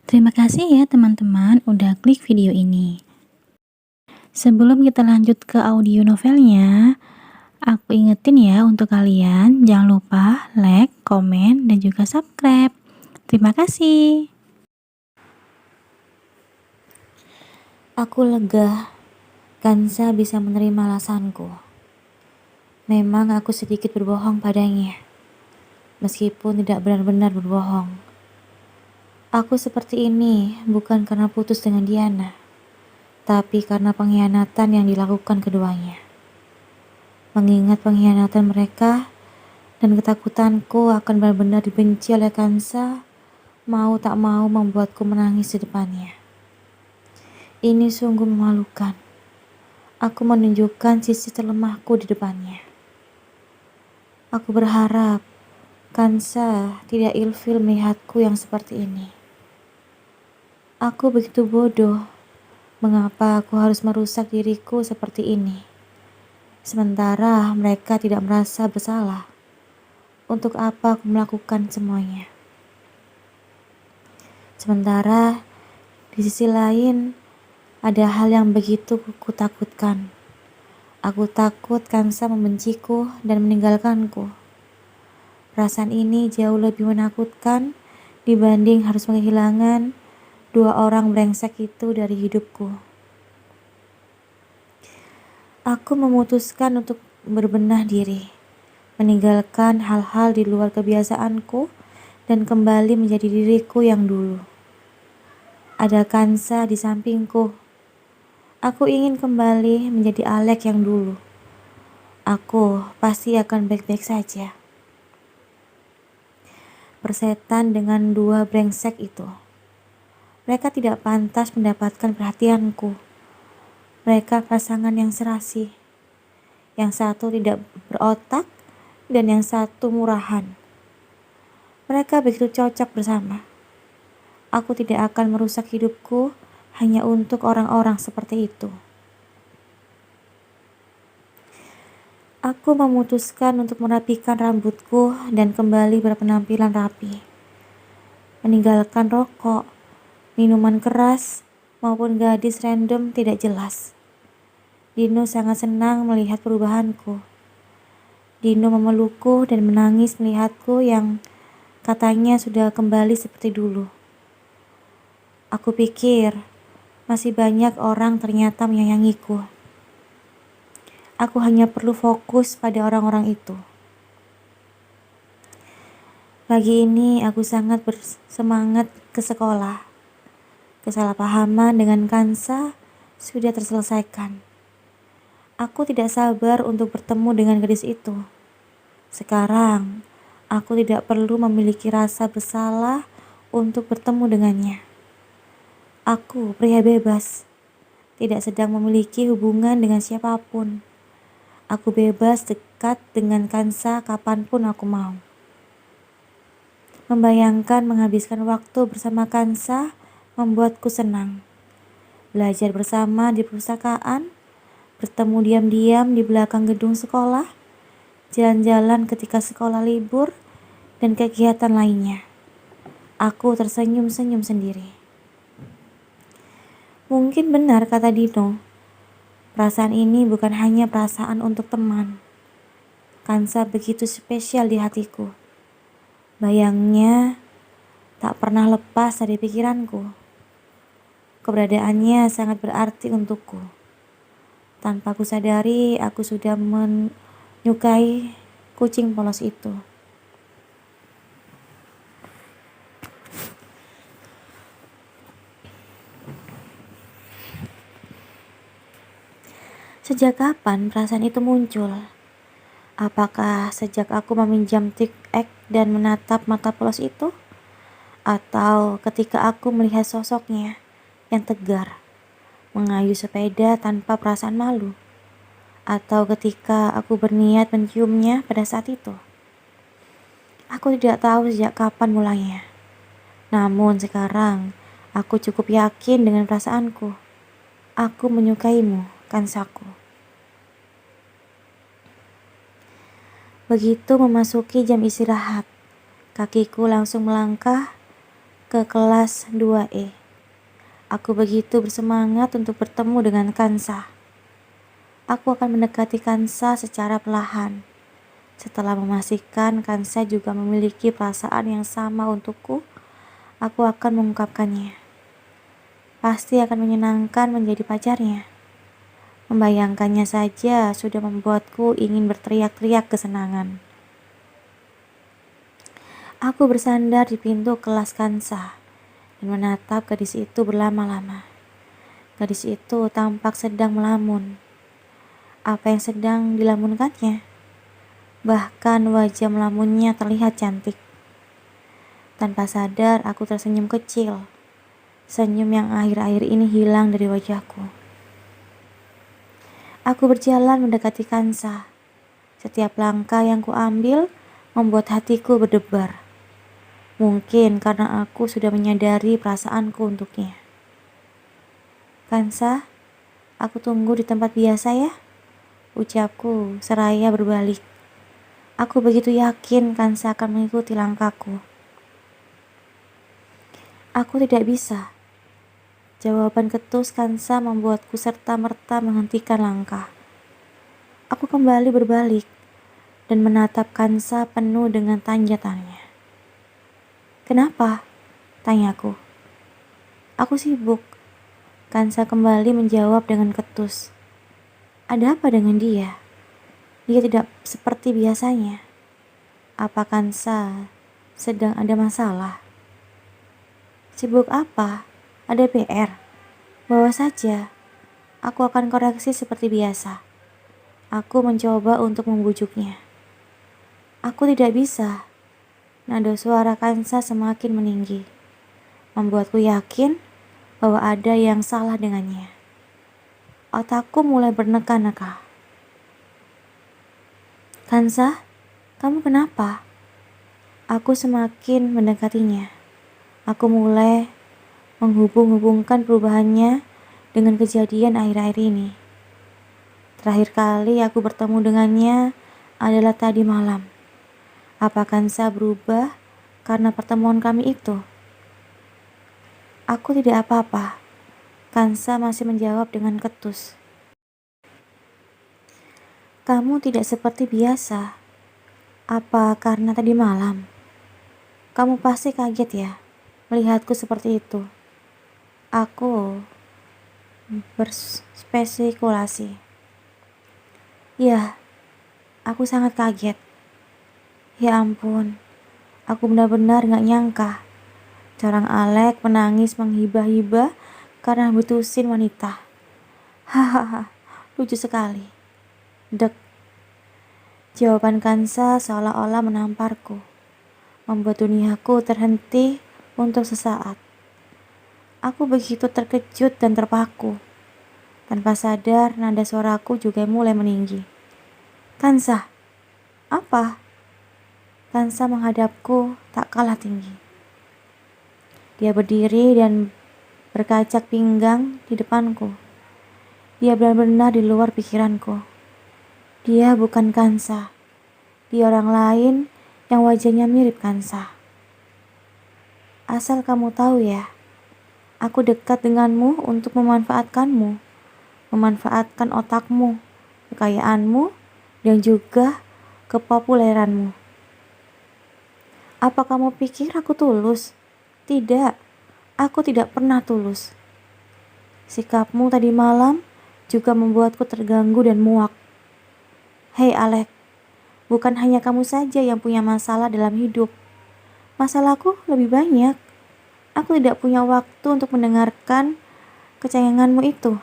Terima kasih ya teman-teman udah klik video ini. Sebelum kita lanjut ke audio novelnya, aku ingetin ya untuk kalian jangan lupa like, komen, dan juga subscribe. Terima kasih. Aku lega, Kansa bisa menerima alasanku. Memang aku sedikit berbohong padanya, meskipun tidak benar-benar berbohong. Aku seperti ini bukan karena putus dengan Diana, tapi karena pengkhianatan yang dilakukan keduanya. Mengingat pengkhianatan mereka dan ketakutanku akan benar-benar dibenci oleh Kansa, mau tak mau membuatku menangis di depannya. Ini sungguh memalukan. Aku menunjukkan sisi terlemahku di depannya. Aku berharap Kansa tidak ilfil melihatku yang seperti ini. Aku begitu bodoh. Mengapa aku harus merusak diriku seperti ini? Sementara mereka tidak merasa bersalah. Untuk apa aku melakukan semuanya? Sementara di sisi lain ada hal yang begitu kutakutkan. Aku takut Kansa membenciku dan meninggalkanku. Perasaan ini jauh lebih menakutkan dibanding harus kehilangan dua orang brengsek itu dari hidupku. Aku memutuskan untuk berbenah diri, meninggalkan hal-hal di luar kebiasaanku dan kembali menjadi diriku yang dulu. Ada Kansa di sampingku. Aku ingin kembali menjadi Alek yang dulu. Aku pasti akan baik-baik saja. Persetan dengan dua brengsek itu. Mereka tidak pantas mendapatkan perhatianku. Mereka pasangan yang serasi. Yang satu tidak berotak dan yang satu murahan. Mereka begitu cocok bersama. Aku tidak akan merusak hidupku hanya untuk orang-orang seperti itu. Aku memutuskan untuk merapikan rambutku dan kembali berpenampilan rapi. Meninggalkan rokok, minuman keras, maupun gadis random tidak jelas. Dino sangat senang melihat perubahanku. Dino memelukku dan menangis melihatku yang katanya sudah kembali seperti dulu. Aku pikir masih banyak orang ternyata menyayangiku. Aku hanya perlu fokus pada orang-orang itu. Pagi ini aku sangat bersemangat ke sekolah. Kesalahpahaman dengan Kansa sudah terselesaikan. Aku tidak sabar untuk bertemu dengan gadis itu. Sekarang, aku tidak perlu memiliki rasa bersalah untuk bertemu dengannya. Aku pria bebas, tidak sedang memiliki hubungan dengan siapapun. Aku bebas dekat dengan Kansa kapanpun aku mau. Membayangkan menghabiskan waktu bersama Kansa membuatku senang. Belajar bersama di perpustakaan, bertemu diam-diam di belakang gedung sekolah, jalan-jalan ketika sekolah libur, dan kegiatan lainnya. Aku tersenyum-senyum sendiri. Mungkin benar kata Dino, perasaan ini bukan hanya perasaan untuk teman. Kansa begitu spesial di hatiku. Bayangnya tak pernah lepas dari pikiranku. Keberadaannya sangat berarti untukku. Tanpa kusadari, aku sudah menyukai kucing polos itu. Sejak kapan perasaan itu muncul? Apakah sejak aku meminjam TikTok dan menatap mata polos itu? Atau ketika aku melihat sosoknya yang tegar, mengayuh sepeda tanpa perasaan malu? Atau ketika aku berniat menciumnya pada saat itu? Aku tidak tahu sejak kapan mulainya. Namun sekarang, aku cukup yakin dengan perasaanku. Aku menyukaimu, Kansaku. Begitu memasuki jam istirahat, kakiku langsung melangkah ke kelas 2E. Aku begitu bersemangat untuk bertemu dengan Kansa. Aku akan mendekati Kansa secara perlahan. Setelah memastikan Kansa juga memiliki perasaan yang sama untukku, aku akan mengungkapkannya. Pasti akan menyenangkan menjadi pacarnya. Membayangkannya saja sudah membuatku ingin berteriak-teriak kesenangan. Aku bersandar di pintu kelas Kansa dan menatap gadis itu berlama-lama. Gadis itu tampak sedang melamun. Apa yang sedang dilamunkannya? Bahkan wajah melamunnya terlihat cantik. Tanpa sadar aku tersenyum kecil. Senyum yang akhir-akhir ini hilang dari wajahku. Aku berjalan mendekati Kansa. Setiap langkah yang kuambil membuat hatiku berdebar. Mungkin karena aku sudah menyadari perasaanku untuknya. Kansa, aku tunggu di tempat biasa ya, ucapku seraya berbalik. Aku begitu yakin Kansa akan mengikuti langkahku. Aku tidak bisa. Jawaban ketus Kansa membuatku serta-merta menghentikan langkah. Aku kembali berbalik dan menatap Kansa penuh dengan tanda tanya. Kenapa? Tanyaku. Aku sibuk. Kansa kembali menjawab dengan ketus. Ada apa dengan dia? Dia tidak seperti biasanya. Apa Kansa sedang ada masalah? Sibuk apa? Ada PR? Bawa saja. Aku akan koreksi seperti biasa. Aku mencoba untuk membujuknya. Aku tidak bisa. Nada suara Kansa semakin meninggi, membuatku yakin bahwa ada yang salah dengannya. Otakku mulai berneka-neka. Kansa, kamu kenapa? Aku semakin mendekatinya. Aku mulai menghubung-hubungkan perubahannya dengan kejadian akhir-akhir ini. Terakhir kali aku bertemu dengannya adalah tadi malam. Apa Kansa berubah karena pertemuan kami itu? Aku tidak apa-apa. Kansa masih menjawab dengan ketus. Kamu tidak seperti biasa. Apa karena tadi malam? Kamu pasti kaget ya melihatku seperti itu. Aku berspekulasi. Ya, aku sangat kaget. Ya ampun, aku benar-benar gak nyangka. Seorang Alek menangis menghibah-hibah karena butusin wanita. Hahaha, lucu sekali. Dek. Jawaban Kansa seolah-olah menamparku, membuat duniaku terhenti untuk sesaat. Aku begitu terkejut dan terpaku. Tanpa sadar, nada suaraku juga mulai meninggi. Kansa, apa? Kansa menghadapku tak kalah tinggi. Dia berdiri dan berkacak pinggang di depanku. Dia benar-benar di luar pikiranku. Dia bukan Kansa. Dia orang lain yang wajahnya mirip Kansa. Asal kamu tahu ya, aku dekat denganmu untuk memanfaatkanmu, memanfaatkan otakmu, kekayaanmu, dan juga kepopuleranmu. Apa kamu pikir aku tulus? Tidak, aku tidak pernah tulus. Sikapmu tadi malam juga membuatku terganggu dan muak. Hei Alek, bukan hanya kamu saja yang punya masalah dalam hidup. Masalahku lebih banyak. Aku tidak punya waktu untuk mendengarkan kecengenganmu itu.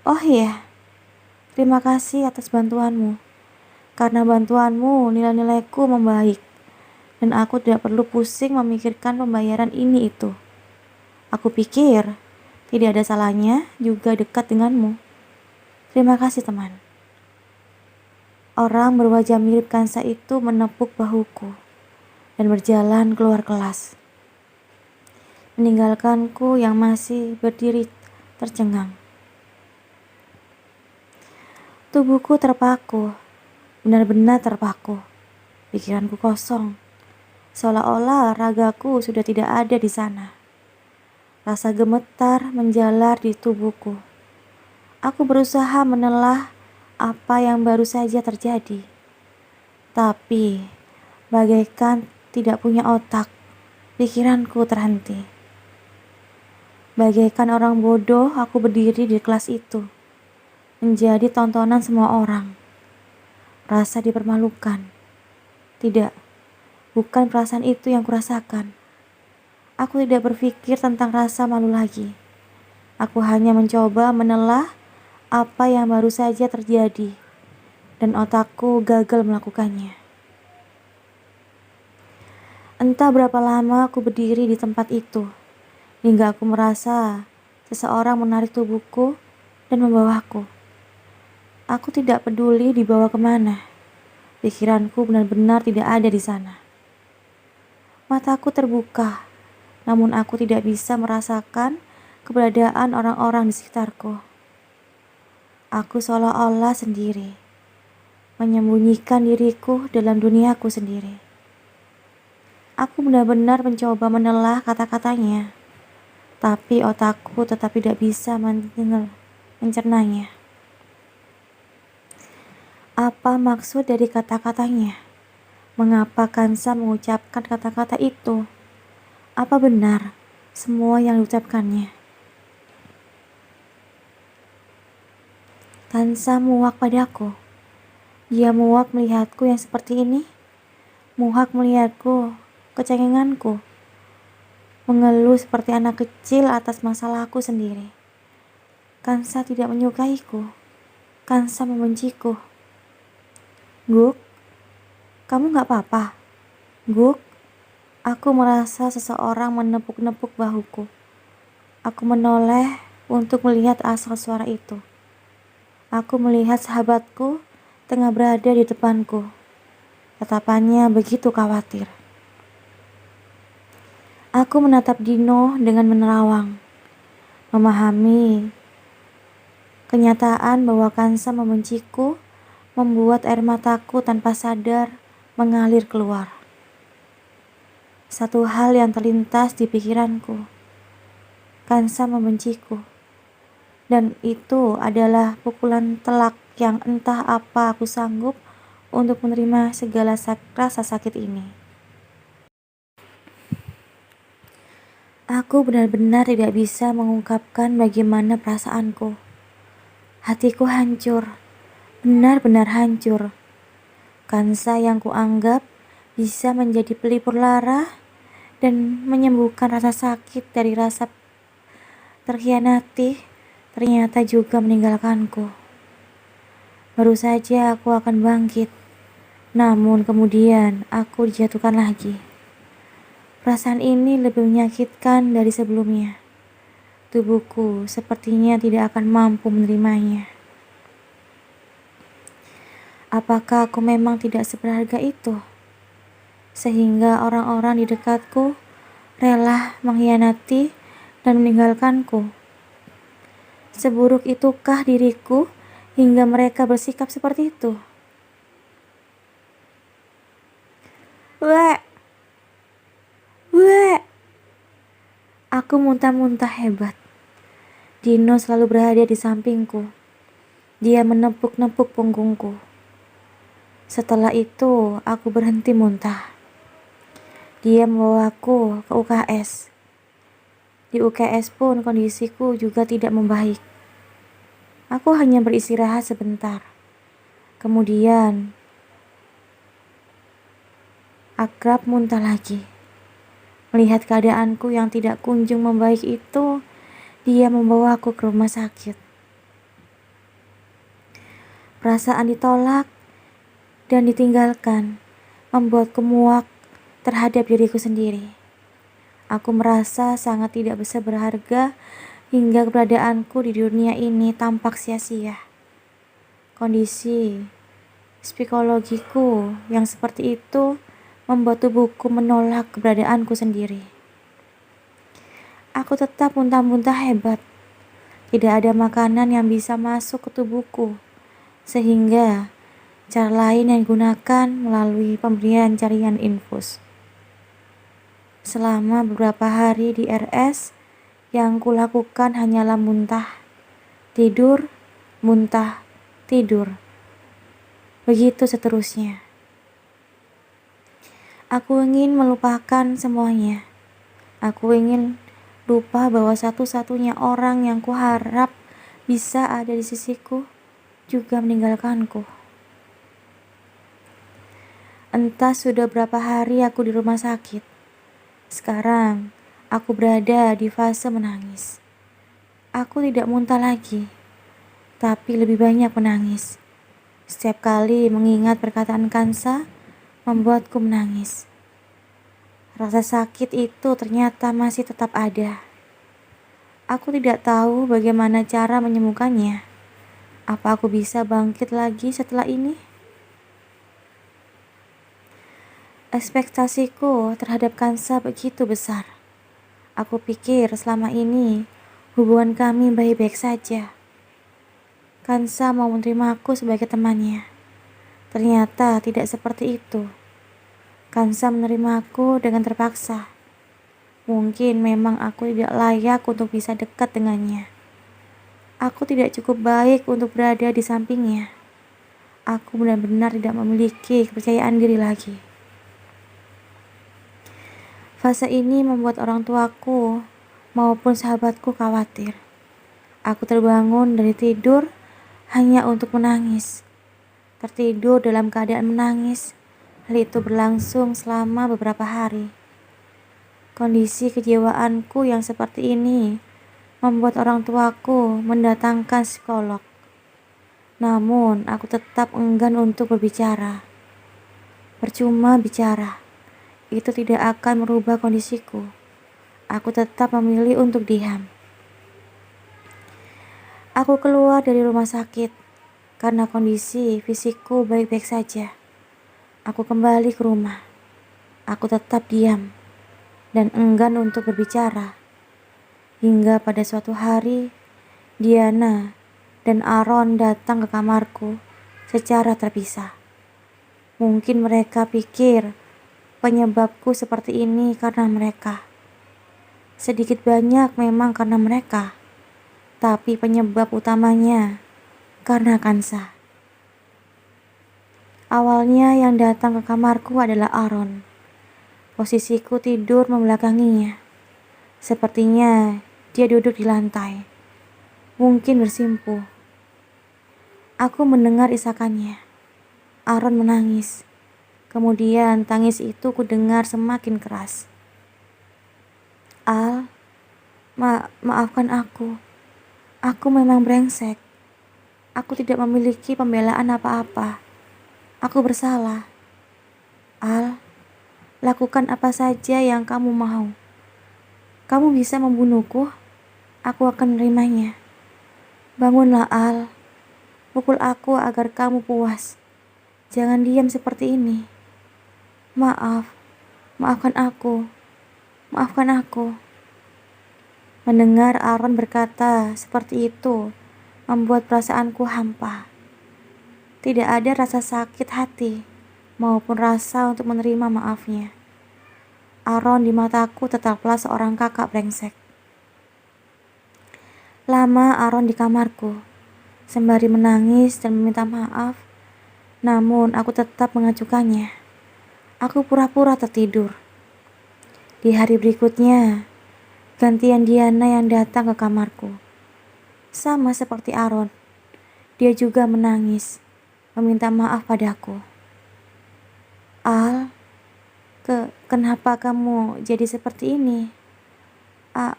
Oh iya, terima kasih atas bantuanmu. Karena bantuanmu, nilai-nilaiku membaik. Dan aku tidak perlu pusing memikirkan pembayaran ini itu. Aku pikir tidak ada salahnya juga dekat denganmu. Terima kasih teman. Orang berwajah mirip Kansa itu menepuk bahuku dan berjalan keluar kelas, meninggalkanku yang masih berdiri tercengang. Tubuhku terpaku, benar-benar terpaku. Pikiranku kosong. seolah-olah ragaku sudah tidak ada di sana. Rasa gemetar menjalar di tubuhku. Aku berusaha menelah apa yang baru saja terjadi. Tapi, bagaikan tidak punya otak, pikiranku terhenti. Bagaikan orang bodoh, aku berdiri di kelas itu, menjadi tontonan semua orang. Rasa dipermalukan. Tidak, bukan perasaan itu yang kurasakan. Aku tidak berpikir tentang rasa malu lagi. Aku hanya mencoba menelah apa yang baru saja terjadi, dan otakku gagal melakukannya. Entah berapa lama aku berdiri di tempat itu, hingga aku merasa seseorang menarik tubuhku dan membawaku. Aku tidak peduli dibawa kemana. Pikiranku benar-benar tidak ada di sana. Mataku terbuka, namun aku tidak bisa merasakan keberadaan orang-orang di sekitarku. Aku seolah-olah sendiri, menyembunyikan diriku dalam duniaku sendiri. Aku benar-benar mencoba menelah kata-katanya, tapi otakku tetap tidak bisa mencernanya. Apa maksud dari kata-katanya? Mengapa Kansa mengucapkan kata-kata itu? Apa benar semua yang diucapkannya? Kansa muak padaku. Dia muak melihatku yang seperti ini. Muak melihatku, kecengenganku. Mengeluh seperti anak kecil atas masalahku sendiri. Kansa tidak menyukaiku. Kansa membenciku. Guk, kamu gak apa-apa? Guk, aku merasa seseorang menepuk-nepuk bahuku. Aku menoleh untuk melihat asal suara itu. Aku melihat sahabatku tengah berada di depanku. Tatapannya begitu khawatir. Aku menatap Dino dengan menerawang, memahami kenyataan bahwa Kansa membenciku membuat air mataku tanpa sadar mengalir keluar. Satu hal yang terlintas di pikiranku, Kansa membenciku, dan itu adalah pukulan telak yang entah apa aku sanggup untuk menerima segala rasa sakit ini. Aku benar-benar tidak bisa mengungkapkan bagaimana perasaanku. Hatiku hancur, benar-benar hancur. Kansa yang kuanggap bisa menjadi pelipur lara dan menyembuhkan rasa sakit dari rasa terkhianati, ternyata juga meninggalkanku. Baru saja aku akan bangkit, namun kemudian aku dijatuhkan lagi. Perasaan ini lebih menyakitkan dari sebelumnya. Tubuhku sepertinya tidak akan mampu menerimanya. Apakah aku memang tidak seberharga itu? Sehingga orang-orang di dekatku rela mengkhianati dan meninggalkanku. Seburuk itukah diriku hingga mereka bersikap seperti itu? Wek! Wek! Aku muntah-muntah hebat. Dino selalu berada di sampingku. Dia menepuk-nepuk punggungku. Setelah itu, aku berhenti muntah. Dia membawaku ke UKS. Di UKS pun kondisiku juga tidak membaik. Aku hanya beristirahat sebentar. Kemudian, akrab muntah lagi. Melihat keadaanku yang tidak kunjung membaik itu, dia membawaku ke rumah sakit. Perasaan ditolak dan ditinggalkan membuatku muak terhadap diriku sendiri. Aku merasa sangat tidak bisa berharga hingga keberadaanku di dunia ini tampak sia-sia. Kondisi psikologiku yang seperti itu membuat tubuhku menolak keberadaanku sendiri. Aku tetap muntah-muntah hebat. Tidak ada makanan yang bisa masuk ke tubuhku, sehingga cara lain yang digunakan melalui pemberian cairan infus. Selama beberapa hari di RS, yang kulakukan hanyalah muntah, tidur, muntah, tidur. Begitu seterusnya. Aku ingin melupakan semuanya. Aku ingin lupa bahwa satu-satunya orang yang kuharap bisa ada di sisiku juga meninggalkanku. Entah sudah berapa hari aku di rumah sakit. Sekarang, aku berada di fase menangis. Aku tidak muntah lagi, tapi lebih banyak menangis. Setiap kali mengingat perkataan Kansa, membuatku menangis. Rasa sakit itu ternyata masih tetap ada. Aku tidak tahu bagaimana cara menyembuhkannya. Apa aku bisa bangkit lagi setelah ini? Ekspektasiku terhadap Kansa begitu besar. Aku pikir selama ini hubungan kami baik-baik saja. Kansa mau menerimaku sebagai temannya. Ternyata tidak seperti itu. Kansa menerimaku dengan terpaksa. Mungkin memang aku tidak layak untuk bisa dekat dengannya. Aku tidak cukup baik untuk berada di sampingnya. Aku benar-benar tidak memiliki kepercayaan diri lagi. Fase ini membuat orang tuaku maupun sahabatku khawatir. Aku terbangun dari tidur hanya untuk menangis. Tertidur dalam keadaan menangis. Hal itu berlangsung selama beberapa hari. Kondisi kejiwaanku yang seperti ini membuat orang tuaku mendatangkan psikolog. Namun, aku tetap enggan untuk berbicara. Percuma bicara. Itu tidak akan merubah kondisiku. Aku tetap memilih untuk diam. Aku keluar dari rumah sakit karena kondisi fisikku baik-baik saja. Aku kembali ke rumah. Aku tetap diam dan enggan untuk berbicara. Hingga pada suatu hari, Diana dan Aaron datang ke kamarku secara terpisah. Mungkin mereka pikir penyebabku seperti ini karena mereka. Sedikit banyak memang karena mereka, tapi penyebab utamanya karena Kansa. Awalnya yang datang ke kamarku adalah Aaron. Posisiku tidur membelakanginya. Sepertinya dia duduk di lantai. Mungkin bersimpuh. Aku mendengar isakannya. Aaron menangis. Kemudian tangis itu kudengar semakin keras. Al, maafkan aku. Aku memang brengsek. Aku tidak memiliki pembelaan apa-apa. Aku bersalah. Al, lakukan apa saja yang kamu mau. Kamu bisa membunuhku. Aku akan menerimanya. Bangunlah, Al. Pukul aku agar kamu puas. Jangan diam seperti ini. Maaf. Maafkan aku. Maafkan aku. Mendengar Aaron berkata seperti itu membuat perasaanku hampa. Tidak ada rasa sakit hati maupun rasa untuk menerima maafnya. Aaron di mataku tetaplah seorang kakak brengsek. Lama Aaron di kamarku, sembari menangis dan meminta maaf, namun aku tetap mengacukannya. Aku pura-pura tertidur. Di hari berikutnya, gantian Diana yang datang ke kamarku. Sama seperti Aaron, dia juga menangis, meminta maaf padaku. Al, kenapa kamu jadi seperti ini?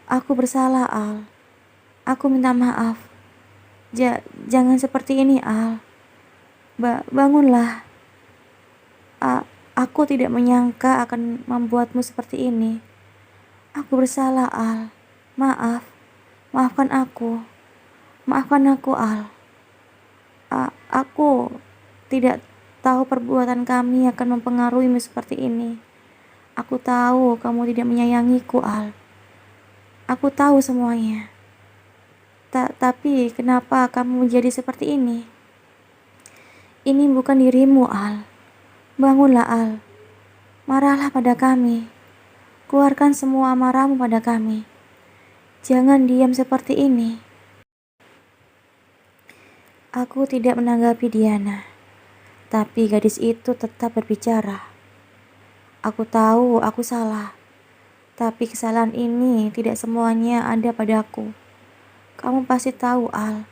Aku bersalah, Al. Aku minta maaf. Jangan seperti ini, Al. Bangunlah. Aku tidak menyangka akan membuatmu seperti ini. Aku bersalah, Al. Maaf. Maafkan aku. Maafkan aku, Al. Aku tidak tahu perbuatan kami akan mempengaruhimu seperti ini. Aku tahu kamu tidak menyayangiku, Al. Aku tahu semuanya. Tapi kenapa kamu menjadi seperti ini? Ini bukan dirimu, Al. Bangunlah, Al. Marahlah pada kami. Keluarkan semua amarahmu pada kami. Jangan diam seperti ini. Aku tidak menanggapi Diana, tapi gadis itu tetap berbicara. Aku tahu aku salah, tapi kesalahan ini tidak semuanya ada padaku. Kamu pasti tahu, Al.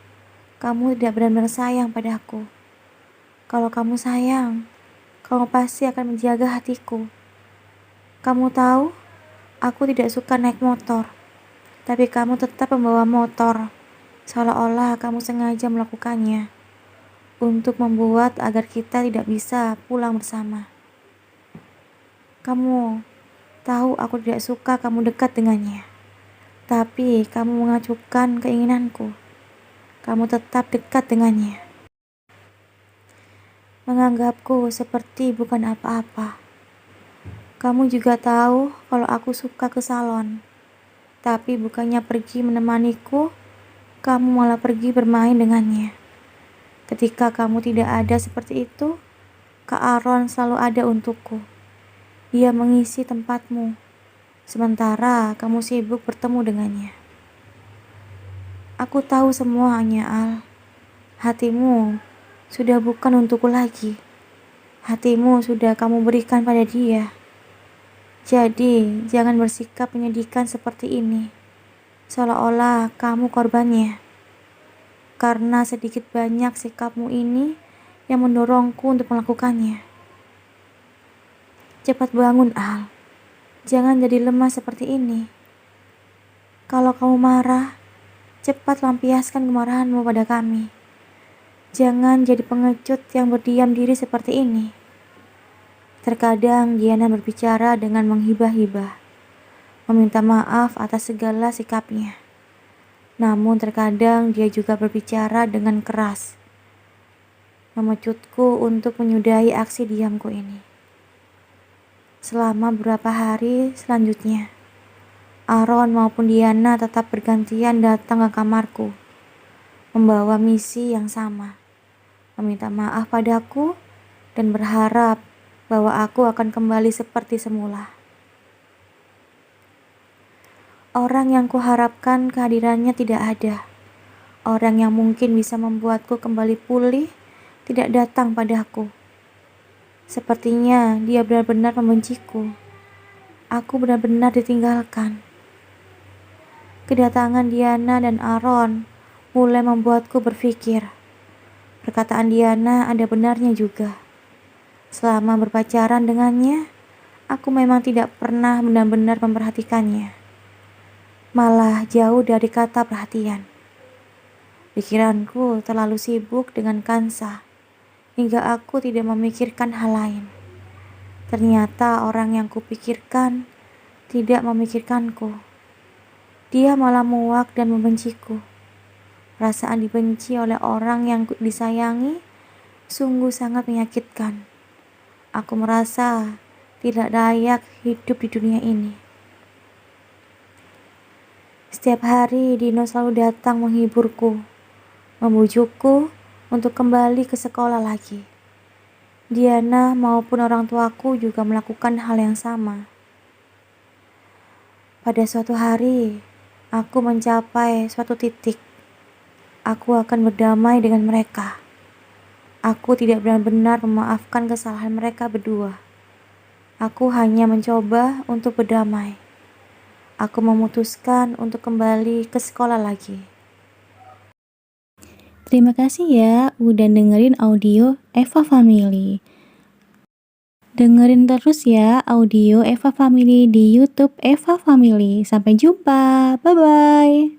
Kamu tidak benar-benar sayang padaku. Kalau kamu sayang, kamu pasti akan menjaga hatiku. Kamu tahu, aku tidak suka naik motor, tapi kamu tetap membawa motor, seolah-olah kamu sengaja melakukannya untuk membuat agar kita tidak bisa pulang bersama. Kamu tahu aku tidak suka kamu dekat dengannya, tapi kamu mengacuhkan keinginanku. Kamu tetap dekat dengannya, menganggapku seperti bukan apa-apa. Kamu juga tahu kalau aku suka ke salon, tapi bukannya pergi menemaniku, kamu malah pergi bermain dengannya. Ketika kamu tidak ada seperti itu, Kak Aaron selalu ada untukku. Dia mengisi tempatmu, sementara kamu sibuk bertemu dengannya. Aku tahu semuanya, Al. Hatimu sudah bukan untukku lagi. Hatimu sudah kamu berikan pada dia. Jadi, jangan bersikap menyedihkan seperti ini, seolah-olah kamu korbannya. Karena sedikit banyak sikapmu ini yang mendorongku untuk melakukannya. Cepat bangun, Al. Jangan jadi lemah seperti ini. Kalau kamu marah, cepat lampiaskan kemarahanmu pada kami. Jangan jadi pengecut yang berdiam diri seperti ini. Terkadang Diana berbicara dengan menghibah-hibah, meminta maaf atas segala sikapnya. Namun terkadang dia juga berbicara dengan keras, memecutku untuk menyudahi aksi diamku ini. Selama beberapa hari selanjutnya, Aaron maupun Diana tetap bergantian datang ke kamarku, membawa misi yang sama, meminta maaf padaku dan berharap bahwa aku akan kembali seperti semula. Orang yang kuharapkan kehadirannya tidak ada. Orang yang mungkin bisa membuatku kembali pulih tidak datang padaku. Sepertinya dia benar-benar membenciku. Aku benar-benar ditinggalkan. Kedatangan Diana dan Aaron mulai membuatku berpikir. Perkataan Diana ada benarnya juga. Selama berpacaran dengannya, aku memang tidak pernah benar-benar memperhatikannya. Malah jauh dari kata perhatian. Pikiranku terlalu sibuk dengan Kansa, hingga aku tidak memikirkan hal lain. Ternyata orang yang kupikirkan tidak memikirkanku. Dia malah muak dan membenciku. Perasaan dibenci oleh orang yang disayangi sungguh sangat menyakitkan. Aku merasa tidak layak hidup di dunia ini. Setiap hari Dino selalu datang menghiburku, membujukku untuk kembali ke sekolah lagi. Diana maupun orang tuaku juga melakukan hal yang sama. Pada suatu hari, aku mencapai suatu titik. Aku akan berdamai dengan mereka. Aku tidak benar-benar memaafkan kesalahan mereka berdua. Aku hanya mencoba untuk berdamai. Aku memutuskan untuk kembali ke sekolah lagi. Terima kasih ya udah dengerin audio Eva Family. Dengerin terus ya audio Eva Family di YouTube Eva Family. Sampai jumpa. Bye-bye.